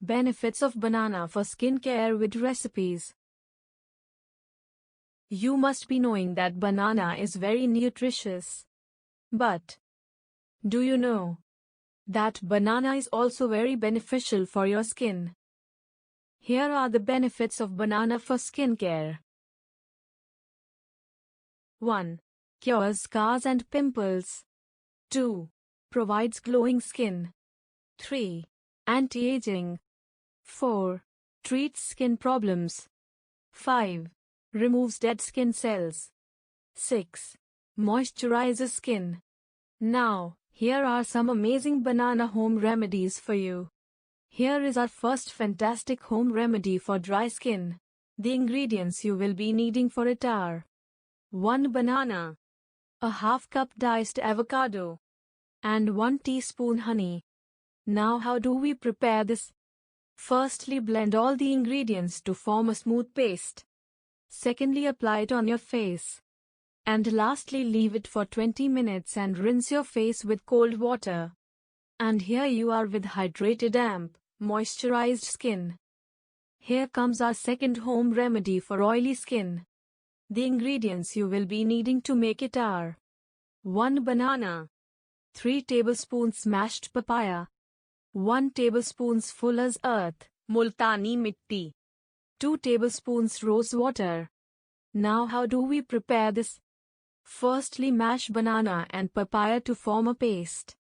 Benefits of banana for skincare with recipes. You must be knowing that banana is very nutritious. But do you know that banana is also very beneficial for your skin? Here are the benefits of banana for skincare. 1. Cures scars and pimples. 2. Provides glowing skin. 3. Anti-aging. 4. Treats skin problems. 5. Removes dead skin cells. 6. Moisturizes skin. Now, here are some amazing banana home remedies for you. Here is our first fantastic home remedy for dry skin. The ingredients you will be needing for it are 1 banana, a half cup diced avocado, and 1 teaspoon honey. Now how do we prepare this? Firstly, blend all the ingredients to form a smooth paste. Secondly, apply it on your face. And lastly, leave it for 20 minutes and rinse your face with cold water. And here you are with hydrated moisturized skin. Here comes our second home remedy for oily skin. The ingredients you will be needing to make it are 1 banana, 3 tablespoons mashed papaya, 1 tablespoon fuller's earth, multani mitti, 2 tablespoons rose water. Now how do we prepare this? Firstly, mash banana and papaya to form a paste.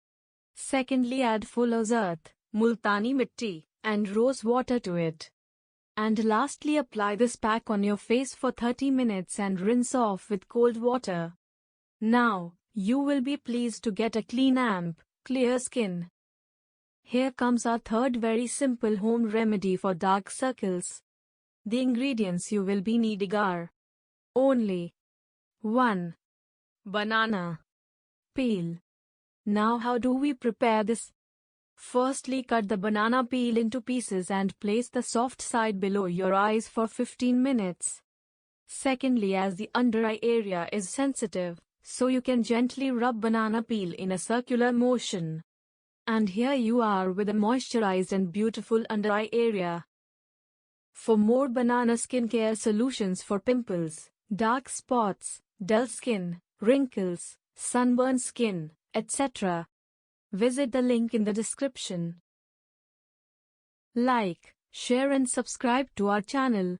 Secondly, add fuller's earth, multani mitti, and rose water to it. And lastly, apply this pack on your face for 30 minutes and rinse off with cold water. Now, you will be pleased to get a clean clear skin. Here comes our third very simple home remedy for dark circles. The ingredients you will be needing are only 1 banana peel. Now how do we prepare this? Firstly, cut the banana peel into pieces and place the soft side below your eyes for 15 minutes. Secondly, as the under eye area is sensitive, so you can gently rub banana peel in a circular motion. And here you are with a moisturized and beautiful under eye area. For more banana skincare solutions for pimples, dark spots, dull skin, wrinkles, sunburned skin, etc., visit the link in the description. Like, share and subscribe to our channel.